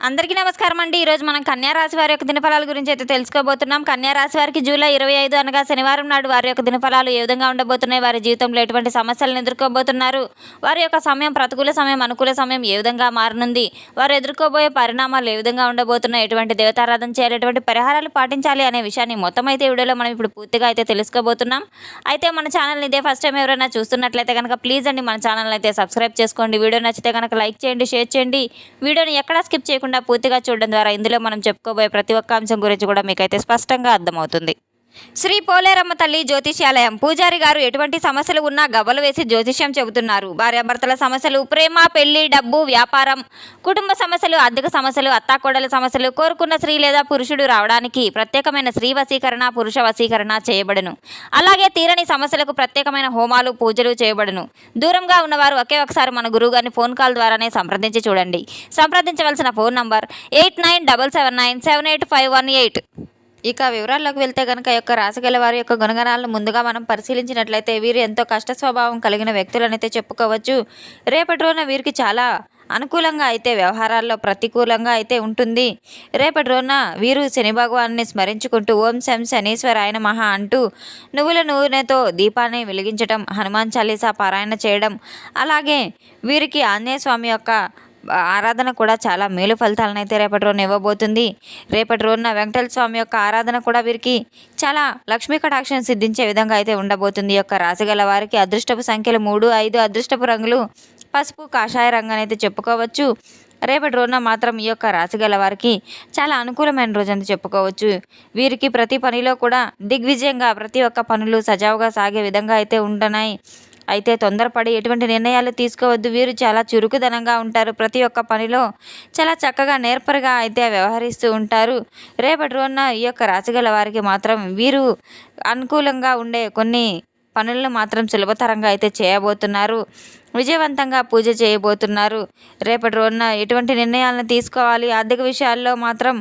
అందరికీ నమస్కారం అండి. ఈరోజు మనం కన్యా రాశి వారి యొక్క దినఫలాల గురించి అయితే తెలుసుకోబోతున్నాం. కన్యా రాశి వారికి జూలై 25 అనగా శనివారం నాడు వారి యొక్క దినఫలాలు ఏ విధంగా ఉండబోతున్నాయి, వారి జీవితంలో ఎటువంటి సమస్యలను ఎదుర్కోబోతున్నారు, వారి యొక్క సమయం ప్రతికూల సమయం అనుకూల సమయం ఏ విధంగా మారనుంది, వారు ఎదుర్కోబోయే పరిణామాలు ఏ విధంగా ఉండబోతున్నాయి, ఎటువంటి దేవతారాధన చేయాలి, ఎటువంటి పరిహారాలు పాటించాలి అనే విషయాన్ని మొత్తం అయితే వీడియోలో మనం ఇప్పుడు పూర్తిగా అయితే తెలుసుకోబోతున్నాం. అయితే మన ఛానల్ని ఇదే ఫస్ట్ టైం ఎవరైనా చూస్తున్నట్లయితే కనుక ప్లీజ్ అండి మన ఛానల్ అయితే సబ్స్క్రైబ్ చేసుకోండి. వీడియో నచ్చితే కనుక లైక్ చేయండి, షేర్ చేయండి. వీడియోని ఎక్కడా స్కిప్ చేయకుండా పూర్తిగా చూడడం ద్వారా ఇందులో మనం చెప్పుకోబోయే ప్రతి ఒక్క అంశం గురించి కూడా మీకైతే స్పష్టంగా అర్థమవుతుంది. శ్రీ పోలేరమ్మ తల్లి జ్యోతిష్యాలయం పూజారి గారు ఎటువంటి సమస్యలు ఉన్నా గవ్వలు వేసి జ్యోతిష్యం చెబుతున్నారు. భార్యాభర్తల సమస్యలు, ప్రేమ, పెళ్లి, డబ్బు, వ్యాపారం, కుటుంబ సమస్యలు, ఆర్థిక సమస్యలు, అత్తాకోడల సమస్యలు, కోరుకున్న స్త్రీ లేదా పురుషుడు రావడానికి ప్రత్యేకమైన స్త్రీ వశీకరణ, పురుష వశీకరణ చేయబడును. అలాగే తీరని సమస్యలకు ప్రత్యేకమైన హోమాలు, పూజలు చేయబడును. దూరంగా ఉన్నవారు ఒకే ఒకసారి మన గురువు గారిని ఫోన్ కాల్ ద్వారానే సంప్రదించి చూడండి. సంప్రదించవలసిన ఫోన్ నంబర్ 8977978518. ఇక వివరాల్లోకి వెళ్తే కనుక యొక్క రాశిగల వారి యొక్క గుణగణాలను ముందుగా మనం పరిశీలించినట్లయితే వీరు ఎంతో కష్ట స్వభావం కలిగిన వ్యక్తులనైతే చెప్పుకోవచ్చు. రేపటి రోజున వీరికి చాలా అనుకూలంగా అయితే వ్యవహారాల్లో ప్రతికూలంగా అయితే ఉంటుంది. రేపటి రోజున వీరు శని భగవాన్ని స్మరించుకుంటూ ఓం శం శనీశ్వరాయ నమః అంటూ నువ్వుల నూనెతో దీపాన్ని వెలిగించడం, హనుమాన్ చాలీసా పారాయణ చేయడం, అలాగే వీరికి ఆంజనేయ స్వామి యొక్క ఆరాధన కూడా చాలా మేలు ఫలితాలను అయితే రేపటి రోజున ఇవ్వబోతుంది. రేపటి రోజున వెంకటేశ్వర స్వామి యొక్క ఆరాధన కూడా వీరికి చాలా లక్ష్మీ కటాక్షం సిద్ధించే విధంగా అయితే ఉండబోతుంది. ఈ యొక్క రాశి గల వారికి అదృష్టపు సంఖ్యలు 3, 5, అదృష్టపు రంగులు పసుపు, కాషాయ రంగు అయితే చెప్పుకోవచ్చు. రేపటి రోజున మాత్రం ఈ యొక్క రాశి గల వారికి చాలా అనుకూలమైన రోజు అని చెప్పుకోవచ్చు. వీరికి ప్రతి పనిలో కూడా దిగ్విజయంగా ప్రతి ఒక్క పనులు సజావుగా సాగే విధంగా అయితే ఉంటున్నాయి. అయితే తొందరపడి ఎటువంటి నిర్ణయాలు తీసుకోవద్దు. వీరు చాలా చురుకుదనంగా ఉంటారు. ప్రతి ఒక్క పనిలో చాలా చక్కగా నేర్పరిగా అయితే వ్యవహరిస్తూ ఉంటారు. రేపటి రోజున ఈ యొక్క రాశిగల వారికి మాత్రం వీరు అనుకూలంగా ఉండే కొన్ని పనులను మాత్రం సులభతరంగా అయితే చేయబోతున్నారు. విజయవంతంగా పూజ చేయబోతున్నారు. రేపటి రోజున ఎటువంటి నిర్ణయాలను తీసుకోవాలి, ఆర్థిక విషయాల్లో మాత్రం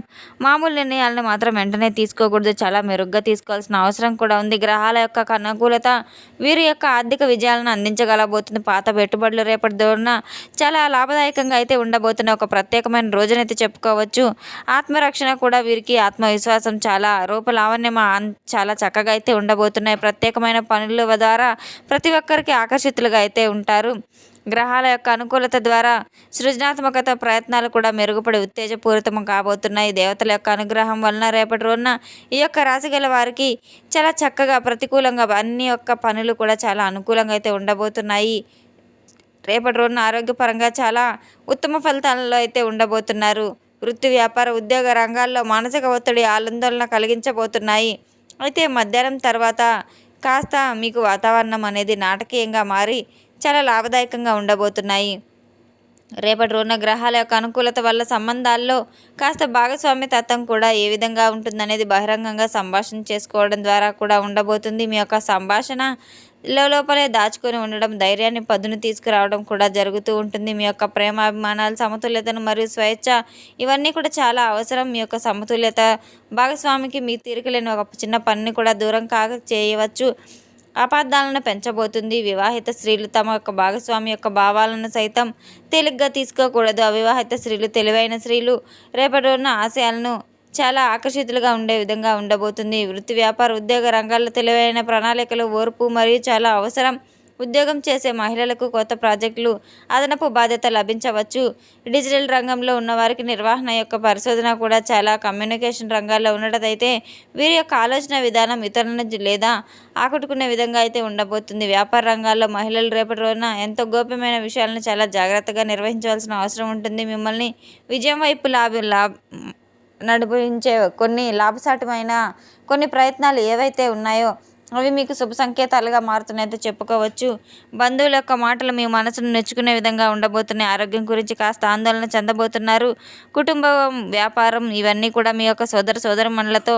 మామూలు నిర్ణయాలను మాత్రం వెంటనే తీసుకోకూడదు. చాలా మెరుగ్గా తీసుకోవాల్సిన అవసరం కూడా ఉంది. గ్రహాల యొక్క అనుకూలత వీరి యొక్క ఆర్థిక విజయాలను అందించగలబోతుంది. పాత పెట్టుబడులు రేపటి రోజున చాలా లాభదాయకంగా అయితే ఉండబోతున్న ఒక ప్రత్యేకమైన రోజునైతే చెప్పుకోవచ్చు. ఆత్మరక్షణ కూడా వీరికి ఆత్మవిశ్వాసం చాలా రూపలావణ్యం చాలా చక్కగా అయితే ఉండబోతున్నాయి. ప్రత్యేకమైన పనుల ద్వారా ప్రతి ఒక్కరికి ఆకర్షితులుగా అయితే ఉంటారు. గ్రహాల యొక్క అనుకూలత ద్వారా సృజనాత్మకత ప్రయత్నాలు కూడా మెరుగుపడి ఉత్తేజపూరితం కాబోతున్నాయి. దేవతల యొక్క అనుగ్రహం వలన రేపటి రోజున ఈ యొక్క రాశి గల వారికి చాలా చక్కగా ప్రతికూలంగా అన్ని యొక్క పనులు కూడా చాలా అనుకూలంగా అయితే ఉండబోతున్నాయి. రేపటి రోజున ఆరోగ్యపరంగా చాలా ఉత్తమ ఫలితాలలో అయితే ఉండబోతున్నారు. వృత్తి, వ్యాపార, ఉద్యోగ రంగాల్లో మానసిక ఒత్తిడి, ఆందోళన కలిగించబోతున్నాయి. అయితే మధ్యాహ్నం తర్వాత కాస్త మీకు వాతావరణం అనేది నాటకీయంగా మారి చాలా లాభదాయకంగా ఉండబోతున్నాయి. రేపటి రోజున గ్రహాల యొక్క అనుకూలత వల్ల సంబంధాల్లో కాస్త భాగస్వామ్య తత్వం కూడా ఏ విధంగా ఉంటుందనేది బహిరంగంగా సంభాషణ చేసుకోవడం ద్వారా కూడా ఉండబోతుంది. మీ యొక్క సంభాషణ లోపలే దాచుకొని ఉండడం, ధైర్యాన్ని పదును తీసుకురావడం కూడా జరుగుతూ ఉంటుంది. మీ యొక్క ప్రేమాభిమానాలు, సమతుల్యతను మరియు స్వేచ్ఛ ఇవన్నీ కూడా చాలా అవసరం. మీ యొక్క సమతుల్యత భాగస్వామికి మీ తీరికలేని ఒక చిన్న పనిని కూడా దూరం కాక చేయవచ్చు. అపార్థాలను పెంచబోతుంది. వివాహిత స్త్రీలు తమ యొక్క భాగస్వామి యొక్క భావాలను సైతం తేలిగ్గా తీసుకోకూడదు. అవివాహిత స్త్రీలు, తెలివైన స్త్రీలు రేపటి రోజున ఆశయాలను చాలా ఆకర్షితులుగా ఉండే విధంగా ఉండబోతుంది. వృత్తి, వ్యాపార, ఉద్యోగ రంగాల్లో తెలివైన ప్రణాళికలు, ఓర్పు మరియు చాలా అవసరం. ఉద్యోగం చేసే మహిళలకు కొత్త ప్రాజెక్టులు, అదనపు బాధ్యత లభించవచ్చు. డిజిటల్ రంగంలో ఉన్నవారికి నిర్వహణ యొక్క పరిశోధన కూడా చాలా కమ్యూనికేషన్ రంగాల్లో ఉన్నట్టయితే వీరి యొక్క ఆలోచన విధానం ఇతరులను లేదా ఆకట్టుకునే విధంగా అయితే ఉండబోతుంది. వ్యాపార రంగాల్లో మహిళలు రేపటి రోజున ఎంతో గోప్యమైన విషయాలను చాలా జాగ్రత్తగా నిర్వహించవలసిన అవసరం ఉంటుంది. మిమ్మల్ని విజయం వైపు నడిపించే కొన్ని లాభసాటమైన కొన్ని ప్రయత్నాలు ఏవైతే ఉన్నాయో అవి మీకు శుభ సంకేతాలుగా మారుతున్నాయో చెప్పుకోవచ్చు. బంధువుల యొక్క మాటలు మీ మనసును నెచ్చుకునే విధంగా ఉండబోతున్నాయి. ఆరోగ్యం గురించి కాస్త ఆందోళన చెందబోతున్నారు. కుటుంబం, వ్యాపారం ఇవన్నీ కూడా మీ యొక్క సోదరమణులతో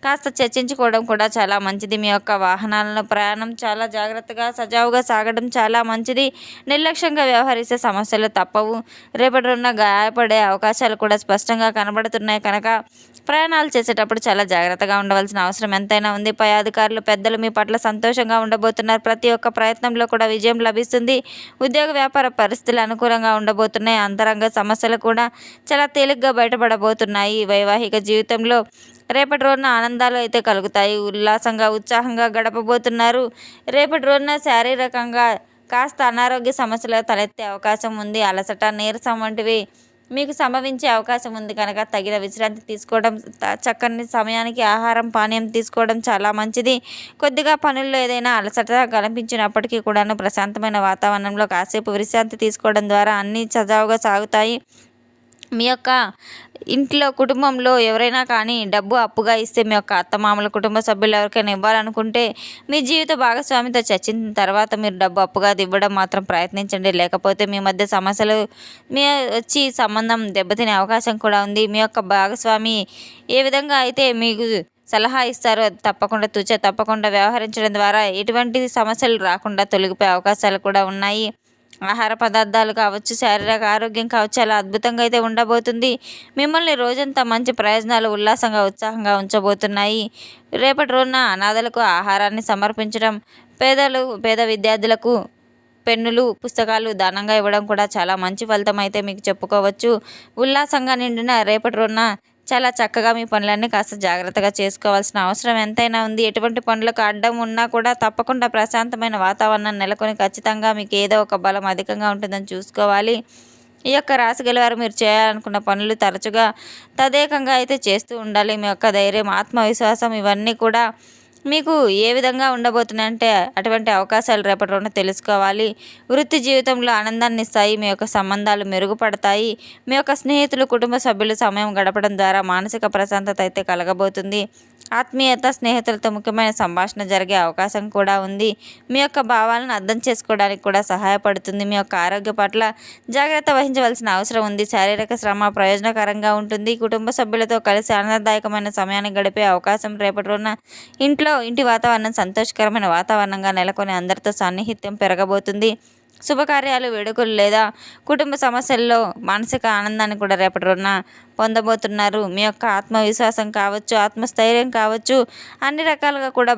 కాస్త చర్చించుకోవడం కూడా చాలా మంచిది. మీ యొక్క వాహనాలను ప్రయాణం చాలా జాగ్రత్తగా సజావుగా సాగడం చాలా మంచిది. నిర్లక్ష్యంగా వ్యవహరిస్తే సమస్యలు తప్పవు. రేపటి రోజున గాయపడే అవకాశాలు కూడా స్పష్టంగా కనబడుతున్నాయి కనుక ప్రయాణాలు చేసేటప్పుడు చాలా జాగ్రత్తగా ఉండవలసిన అవసరం ఎంతైనా ఉంది. పై అధికారులు పెద్దలు మీ పట్ల సంతోషంగా ఉండబోతున్నారు. ప్రతి ఒక్క ప్రయత్నంలో కూడా విజయం లభిస్తుంది. ఉద్యోగ వ్యాపార పరిస్థితులు అనుకూలంగా ఉండబోతున్నాయి. అంతరంగ సమస్యలు కూడా చాలా తేలిగ్గా బయటపడబోతున్నాయి. వైవాహిక జీవితంలో రేపటి రోజున ఆనందాలు అయితే కలుగుతాయి. ఉల్లాసంగా ఉత్సాహంగా గడపబోతున్నారు. రేపటి రోజున శారీరకంగా కాస్త అనారోగ్య సమస్యలు తలెత్తే అవకాశం ఉంది. అలసట, నీరసం వంటివి మీకు సంభవించే అవకాశం ఉంది కనుక తగిన విశ్రాంతి తీసుకోవడం, చక్కని సమయానికి ఆహారం పానీయం తీసుకోవడం చాలా మంచిది. కొద్దిగా పనుల్లో ఏదైనా అలసట కనిపించినప్పటికీ కూడాను ప్రశాంతమైన వాతావరణంలో కాసేపు విశ్రాంతి తీసుకోవడం ద్వారా అన్నీ సజావుగా సాగుతాయి. మీ యొక్క ఇంట్లో కుటుంబంలో ఎవరైనా కానీ డబ్బు అప్పుగా ఇస్తే మీ యొక్క అత్తమామల కుటుంబ సభ్యులు ఎవరికైనా ఇవ్వాలనుకుంటే మీ జీవిత భాగస్వామితో చర్చించిన తర్వాత మీరు డబ్బు అప్పుగా ఇవ్వడం మాత్రం ప్రయత్నించండి. లేకపోతే మీ మధ్య సమస్యలు మీ వచ్చి సంబంధం దెబ్బతినే అవకాశం కూడా ఉంది. మీ యొక్క భాగస్వామి ఏ విధంగా అయితే మీకు సలహా ఇస్తారో అది తప్పకుండా వ్యవహరించడం ద్వారా ఎటువంటి సమస్యలు రాకుండా తొలగిపోయే అవకాశాలు కూడా ఉన్నాయి. ఆహార పదార్థాలు కావచ్చు, శారీరక ఆరోగ్యం కావచ్చు, చాలా అద్భుతంగా అయితే ఉండబోతుంది. మిమ్మల్ని రోజంతా మంచి ప్రయోజనాలు ఉల్లాసంగా ఉత్సాహంగా ఉంచబోతున్నాయి. రేపటి రోజున అనాథలకు ఆహారాన్ని సమర్పించడం, పేద విద్యార్థులకు పెన్నులు, పుస్తకాలు దానంగా ఇవ్వడం కూడా చాలా మంచి ఫలితం అయితే మీకు చెప్పుకోవచ్చు. ఉల్లాసంగా నిండిన రేపటి రోజున చాలా చక్కగా మీ పనులన్నీ కాస్త జాగ్రత్తగా చేసుకోవాల్సిన అవసరం ఎంతైనా ఉంది. ఎటువంటి పనులకు అడ్డం ఉన్నా కూడా తప్పకుండా ప్రశాంతమైన వాతావరణం నెలకొని ఖచ్చితంగా మీకు ఏదో ఒక బలం అధికంగా ఉంటుందని చూసుకోవాలి. ఈ యొక్క రాశి గలవారు మీరు చేయాలనుకున్న పనులు తరచుగా తదేకంగా అయితే చేస్తూ ఉండాలి. మీ యొక్క ధైర్యం, ఆత్మవిశ్వాసం ఇవన్నీ కూడా మీకు ఏ విధంగా ఉండబోతున్నాయంటే అటువంటి అవకాశాలు రేపటి రోజున తెలుసుకోవాలి. వృత్తి జీవితంలో ఆనందాన్ని ఇస్తాయి. మీ యొక్క సంబంధాలు మెరుగుపడతాయి. మీ యొక్క స్నేహితులు, కుటుంబ సభ్యులు సమయం గడపడం ద్వారా మానసిక ప్రశాంతత అయితే కలగబోతుంది. ఆత్మీయత, స్నేహితులతో ముఖ్యమైన సంభాషణ జరిగే అవకాశం కూడా ఉంది. మీ యొక్క భావాలను అర్థం చేసుకోవడానికి కూడా సహాయపడుతుంది. మీ యొక్క ఆరోగ్య పట్ల జాగ్రత్త వహించవలసిన అవసరం ఉంది. శారీరక శ్రమ ప్రయోజనకరంగా ఉంటుంది. కుటుంబ సభ్యులతో కలిసి ఆనందదాయకమైన సమయాన్ని గడిపే అవకాశం రేపటి రోజున ఇంటి వాతావరణం సంతోషకరమైన వాతావరణంగా నెలకొని అందరితో సాన్నిహిత్యం పెరగబోతుంది. శుభకార్యాలు, వేడుకలు లేదా కుటుంబ సమస్యల్లో మానసిక ఆనందాన్ని కూడా రేపటి రోజున పొందబోతున్నారు. మీ యొక్క ఆత్మవిశ్వాసం కావచ్చు, ఆత్మస్థైర్యం కావచ్చు, అన్ని రకాలుగా కూడా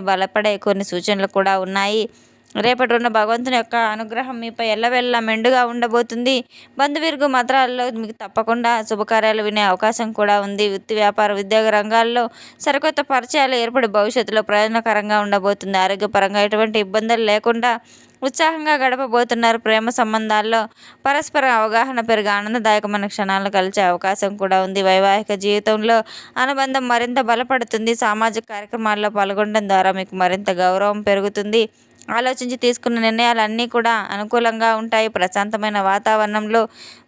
బలపడే కొన్ని సూచనలు కూడా ఉన్నాయి. రేపటి రోజున భగవంతుని యొక్క అనుగ్రహం మీపై ఎల్లవెల్లా మెండుగా ఉండబోతుంది. బంధువీర్గు మతాల్లో మీకు తప్పకుండా శుభకార్యాలు వినే అవకాశం కూడా ఉంది. వృత్తి, వ్యాపార, ఉద్యోగ రంగాల్లో సరికొత్త పరిచయాలు ఏర్పడి భవిష్యత్తులో ప్రయోజనకరంగా ఉండబోతుంది. ఆరోగ్యపరంగా ఎటువంటి ఇబ్బందులు లేకుండా ఉత్సాహంగా గడపబోతున్నారు. ప్రేమ సంబంధాల్లో పరస్పర అవగాహన పెరిగి ఆనందదాయకమైన క్షణాలను కలిసే అవకాశం కూడా ఉంది. వైవాహిక జీవితంలో అనుబంధం మరింత బలపడుతుంది. సామాజిక కార్యక్రమాల్లో పాల్గొనడం ద్వారా మీకు మరింత గౌరవం పెరుగుతుంది. ఆలోచించి తీసుకున్న నిర్ణయాలన్నీ కూడా అనుకూలంగా ఉంటాయి. ప్రశాంతమైన వాతావరణంలో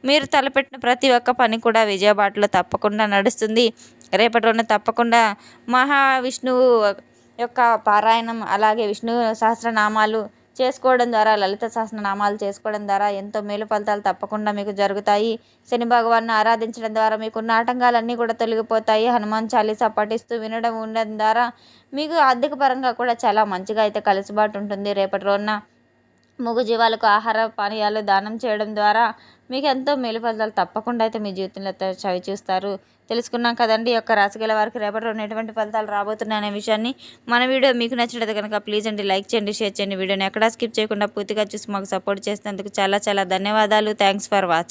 మీరు తలపెట్టిన ప్రతి ఒక్క పని కూడా విజయబాటలో తప్పకుండా నడుస్తుంది. రేపటి రోజున తప్పకుండా మహావిష్ణువు యొక్క పారాయణం, అలాగే విష్ణు సహస్రనామాలు చేసుకోవడం ద్వారా, లలిత సహస్రనామాలు చేసుకోవడం ద్వారా ఎంతో మేలు ఫలితాలు తప్పకుండా మీకు జరుగుతాయి. శని భగవాన్ని ఆరాధించడం ద్వారా మీకున్న ఆటంకాలన్నీ కూడా తొలగిపోతాయి. హనుమాన్ చాలీసా పఠిస్తూ ఉండడం ద్వారా మీకు ఆర్థిక పరంగా కూడా చాలా మంచిగా అయితే కలిసిబాటు ఉంటుంది. రేపటి రోజున మూగజీవాలకు ఆహార పానీయాలు దానం చేయడం ద్వారా మీకు ఎంతో మేలు ఫలితాలు తప్పకుండా అయితే మీ జీవితంలో చవి చూస్తారు. తెలుసుకున్నాం కదండి ఈ యొక్క రాశి గల వారికి రేపటి రోజున ఎటువంటి ఫలితాలు రాబోతున్నాయనే విషయాన్ని. మన వీడియో మీకు నచ్చినట్లయితే కనుక ప్లీజ్ అండి లైక్ చేయండి, షేర్ చేయండి. వీడియోని ఎక్కడా స్కిప్ చేయకుండా పూర్తిగా చూసి మాకు సపోర్ట్ చేసినందుకు చాలా ధన్యవాదాలు. Thanks for watching.